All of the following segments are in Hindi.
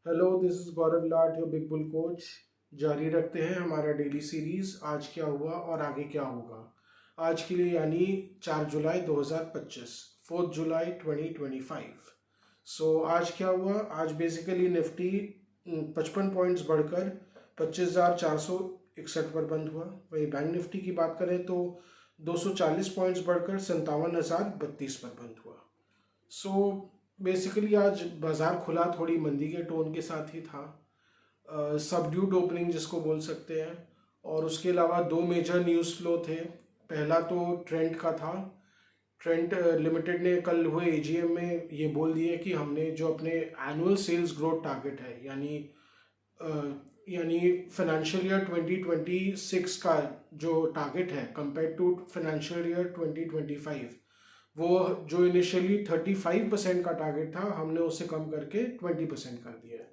Hello, this is Gaurav Lat, your big bull coach. जारी रखते हैं हमारा डेली सीरीज। आज क्या हुआ और आगे क्या होगा आज के लिए, यानी 4 जुलाई 2025, 4 जुलाई 2025। आज क्या हुआ? आज बेसिकली निफ्टी 55 पॉइंट्स बढ़कर 25,461 पर बंद हुआ। वही बैंक निफ्टी की बात करें तो 240 पॉइंट्स बढ़कर 57,032 पर बंद हुआ। बेसिकली आज बाजार खुला थोड़ी मंदी के टोन के साथ ही था। सबड्यूड ओपनिंग जिसको बोल सकते हैं। और उसके अलावा दो मेजर न्यूज़ फ्लो थे। पहला तो ट्रेंट का था। ट्रेंट लिमिटेड ने कल हुए एजीएम में ये बोल दिया कि हमने जो अपने एनुअल सेल्स ग्रोथ टारगेट है, यानी फाइनेंशियल ईयर 2026 का जो टारगेट है कंपेयर टू फाइनेंशियल ईयर 2025, वो जो इनिशियली 35% का टारगेट था, हमने उसे कम करके 20% कर दिया है।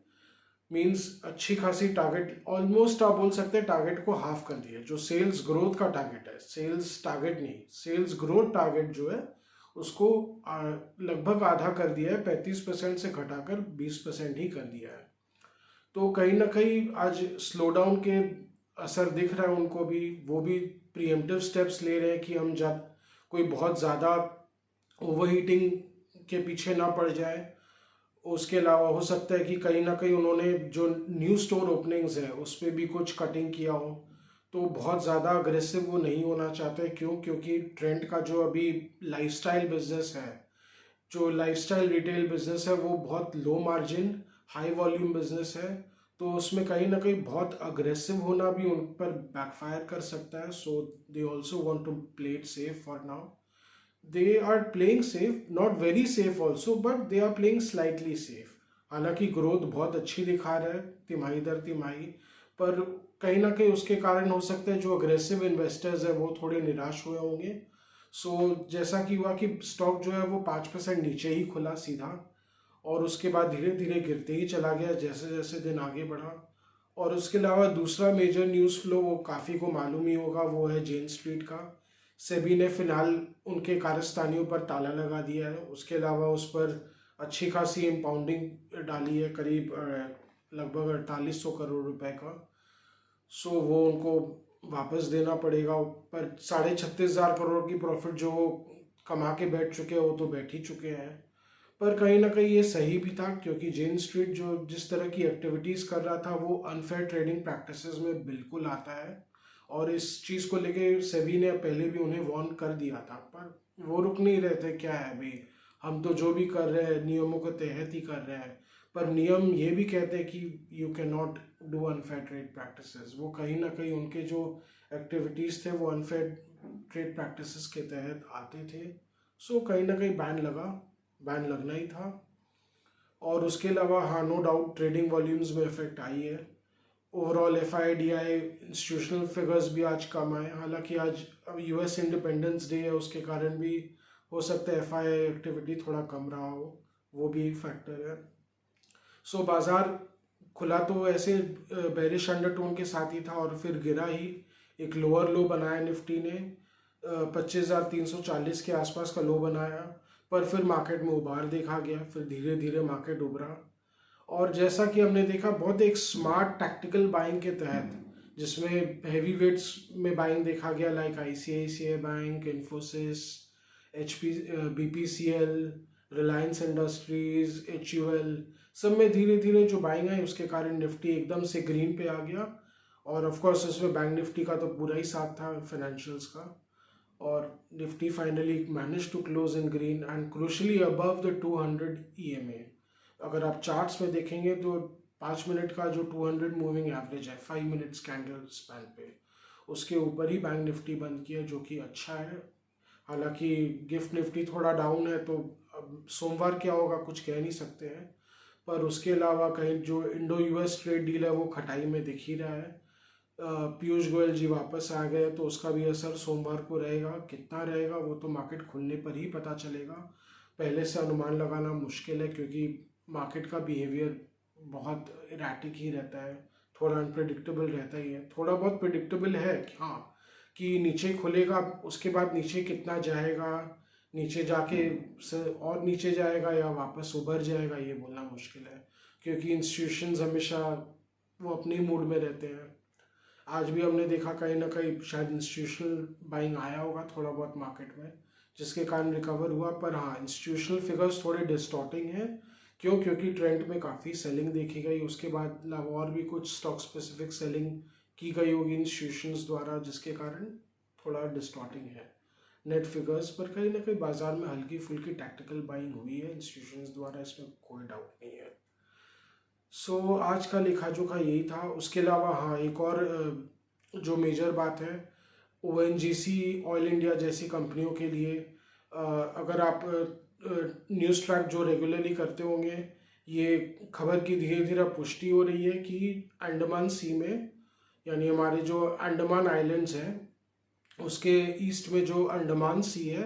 मीन्स अच्छी खासी टारगेट, ऑलमोस्ट आप बोल सकते हैं टारगेट को हाफ कर दिया। जो सेल्स ग्रोथ का टारगेट है, सेल्स टारगेट नहीं, सेल्स ग्रोथ टारगेट जो है उसको लगभग आधा कर दिया है। 35% से घटाकर 20% ही कर दिया है। तो कहीं ना कहीं आज स्लो डाउन के असर दिख रहा है उनको भी। वो भी प्रीएम्प्टिव स्टेप्स ले रहे हैं कि हम जब कोई बहुत ज़्यादा ओवरहीटिंग के पीछे ना पड़ जाए। उसके अलावा हो सकता है कि कहीं ना कहीं उन्होंने जो न्यू स्टोर ओपनिंग्स है उस पर भी कुछ कटिंग किया हो। तो बहुत ज़्यादा अग्रेसिव वो नहीं होना चाहते। क्योंकि ट्रेंड का जो अभी लाइफस्टाइल बिजनेस है, जो लाइफस्टाइल रिटेल बिजनेस है, वो बहुत low margin high volume business है। तो उसमें कहीं ना कहीं बहुत अग्रेसिव होना भी उन पर बैकफायर कर सकता है। So they also want to play it safe for now. They are playing safe, not very safe also, but they are playing slightly safe. हालांकि ग्रोथ बहुत अच्छी दिखा रहा है तिमाही दर तिमाही, पर कहीं ना कहीं उसके कारण हो सकता है जो अग्रेसिव इन्वेस्टर्स है वो थोड़े निराश हुए होंगे। जैसा कि हुआ कि स्टॉक जो है वो 5% नीचे ही खुला सीधा, और उसके बाद धीरे धीरे गिरते ही चला गया जैसे जैसे दिन आगे बढ़ा। और उसके अलावा दूसरा मेजर न्यूज़ फ्लो, वो काफ़ी को मालूम ही होगा, वो है जेन स्ट्रीट का। सेबी ने फिलहाल उनके कारस्तानियों पर ताला लगा दिया है। उसके अलावा उस पर अच्छी खासी इम्पाउंडिंग डाली है, करीब लगभग 4800 करोड़ रुपए का। वो उनको वापस देना पड़ेगा। पर 36,500 की प्रॉफिट जो वो कमा के बैठ चुके हैं वो तो बैठ ही चुके हैं। पर कहीं ना कहीं ये सही भी था, क्योंकि जेन स्ट्रीट जो जिस तरह की एक्टिविटीज़ कर रहा था वो अनफेयर ट्रेडिंग प्रैक्टिसेस में बिल्कुल आता है। और इस चीज़ को लेके सेबी ने पहले भी उन्हें वार्न कर दिया था, पर वो रुक नहीं रहे थे। क्या है भाई, हम तो जो भी कर रहे हैं नियमों के तहत ही कर रहे हैं। पर नियम ये भी कहते हैं कि you can not do unfair trade practices. वो कहीं ना कहीं उनके जो एक्टिविटीज़ थे वो अनफेयर ट्रेड प्रैक्टिसेस के तहत आते थे। कहीं ना कहीं बैन लगना ही था। और उसके अलावा हाँ, नो डाउट ट्रेडिंग वॉल्यूम्स में इफेक्ट आई है। ओवरऑल FIDI इंस्टीट्यूशनल फिगर्स भी आज कम आए। हालांकि आज US इंडिपेंडेंस डे है, उसके कारण भी हो सकता है FII एक्टिविटी थोड़ा कम रहा हो, वो भी एक फैक्टर है। बाजार खुला तो ऐसे बेरिश अंडरटोन के साथ ही था, और फिर गिरा ही। एक लोअर लो बनाया निफ्टी ने, 25,340 के आसपास का लो बनाया। पर फिर मार्केट में उबार देखा गया, फिर धीरे धीरे मार्केट उभरा। और जैसा कि हमने देखा, बहुत एक स्मार्ट टैक्टिकल बाइंग के तहत, जिसमें हैवी वेट्स में बाइंग देखा गया, like ICICI bank, Infosys, BPCL, Reliance industries, HUL, सब में धीरे धीरे जो बाइंग आई उसके कारण निफ्टी एकदम से ग्रीन पे आ गया। और ऑफ कोर्स इसमें बैंक निफ्टी का तो पूरा ही साथ था, फाइनेंशियल्स का। और Nifty finally manage to close in green and crucially above the 200 EMA। अगर आप चार्ट्स में देखेंगे तो 5 मिनट का जो 200 मूविंग एवरेज है 5 मिनट्स कैंडल स्पैन पे, उसके ऊपर ही बैंक निफ्टी बंद किया, जो कि अच्छा है। हालांकि गिफ्ट निफ्टी थोड़ा डाउन है, तो अब सोमवार क्या होगा कुछ कह नहीं सकते हैं। पर उसके अलावा कहीं जो इंडो US ट्रेड डील है वो खटाई में दिख ही रहा है। पीयूष गोयल जी वापस आ गए, तो उसका भी असर सोमवार को रहेगा। कितना रहेगा वो तो मार्केट खुलने पर ही पता चलेगा। पहले से अनुमान लगाना मुश्किल है, क्योंकि मार्केट का बिहेवियर बहुत इराटिक ही रहता है, थोड़ा अनप्रिडिक्टेबल रहता ही है। थोड़ा बहुत प्रिडिक्टेबल है कि हाँ, कि नीचे खुलेगा, उसके बाद नीचे कितना जाएगा, नीचे जाके और नीचे जाएगा या वापस उभर जाएगा ये बोलना मुश्किल है, क्योंकि इंस्टीट्यूशंस हमेशा वो अपने मूड में रहते हैं। आज भी हमने देखा कहीं ना कहीं शायद इंस्टीट्यूशनल बाइंग आया होगा थोड़ा बहुत मार्केट में, जिसके कारण रिकवर हुआ। पर हाँ, इंस्टीट्यूशनल फिगर्स थोड़े डिस्टॉर्टिंग हैं। क्यों? क्योंकि ट्रेंड में काफ़ी सेलिंग देखी गई, उसके बाद और भी कुछ स्टॉक स्पेसिफिक सेलिंग की गई होगी इंस्टीट्यूशंस द्वारा, जिसके कारण थोड़ा डिस्टॉर्टिंग है नेट फिगर्स। पर कहीं ना कहीं बाजार में हल्की फुल्की टैक्टिकल बाइंग हुई है इंस्टीट्यूशंस द्वारा, इसमें कोई डाउट नहीं है। सो आज का लेखा जोखा यही था। उसके अलावा हाँ, एक और जो मेजर बात है, ONGC ऑयल इंडिया जैसी कंपनियों के लिए, अगर आप न्यूज़ ट्रैक जो रेगुलरली करते होंगे, ये खबर की धीरे धीरे पुष्टि हो रही है कि अंडमान सी में, यानी हमारे जो अंडमान आइलैंड्स हैं उसके ईस्ट में जो अंडमान सी है,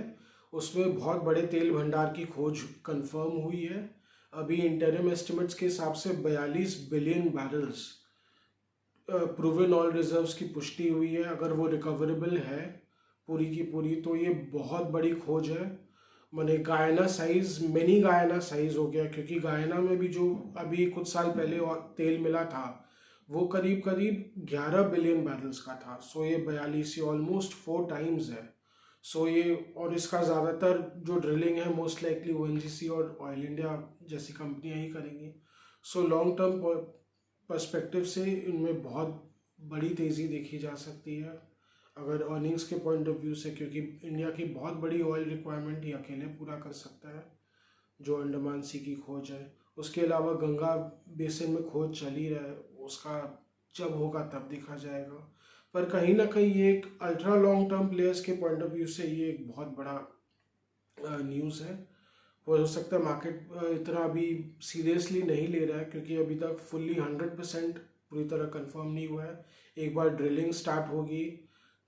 उसमें बहुत बड़े तेल भंडार की खोज कंफर्म हुई है। अभी इंटरिम एस्टिमेट्स के हिसाब से 42 billion barrels proven oil reserves की पुष्टि हुई है। अगर वो रिकवरेबल है पूरी की पूरी, तो ये बहुत बड़ी खोज है। मैंने गायना साइज, मिनी गायना साइज हो गया, क्योंकि गायना में भी जो अभी कुछ साल पहले तेल मिला था वो करीब करीब 11 बिलियन बैरल्स का था। सो ये 42, ये ऑलमोस्ट 4 टाइम्स है। सो ये, और इसका ज़्यादातर जो ड्रिलिंग है मोस्ट लाइकली ONGC और ऑयल इंडिया जैसी कंपनियां ही करेंगी। सो लॉन्ग टर्म पर्सपेक्टिव से इनमें बहुत बड़ी तेज़ी देखी जा सकती है अगर अर्निंग्स के पॉइंट ऑफ व्यू से, क्योंकि इंडिया की बहुत बड़ी ऑयल रिक्वायरमेंट ही अकेले पूरा कर सकता है जो अंडमान सी की खोज है। उसके अलावा गंगा बेसिन में खोज चल ही रहा है, उसका जब होगा तब देखा जाएगा। पर कहीं ना कहीं ये एक अल्ट्रा लॉन्ग टर्म प्लेयर्स के पॉइंट ऑफ व्यू से ये एक बहुत बड़ा न्यूज़ है। हो सकता है मार्केट इतना अभी सीरियसली नहीं ले रहा है, क्योंकि अभी तक फुल्ली 100% पूरी तरह कंफर्म नहीं हुआ है। एक बार ड्रिलिंग स्टार्ट होगी,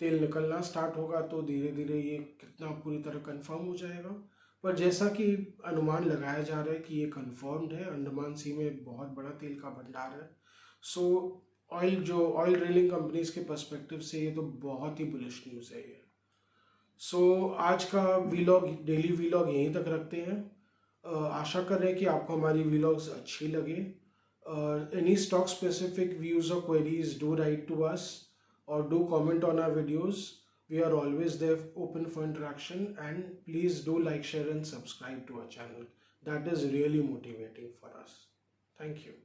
तेल निकलना स्टार्ट होगा, तो धीरे धीरे ये कितना पूरी तरह कंफर्म हो जाएगा। पर जैसा कि अनुमान लगाया जा रहा है कि ये कंफर्म्ड है, अंडमान सी में बहुत बड़ा तेल का भंडार है। सो ऑयल ड्रिलिंग कंपनीज के पर्सपेक्टिव से ये तो बहुत ही बुलिश न्यूज़ है ये। सो आज का वीलॉग, डेली वीलॉग यहीं तक रखते हैं। आशा कर रहे हैं कि आपको हमारी वीलॉग्स अच्छी लगे। एनी स्टॉक स्पेसिफिक व्यूज और queries do write to us or do comment on our videos. We are always there open for interaction, and please do like, share and subscribe to our channel. That is really motivating for us. Thank you.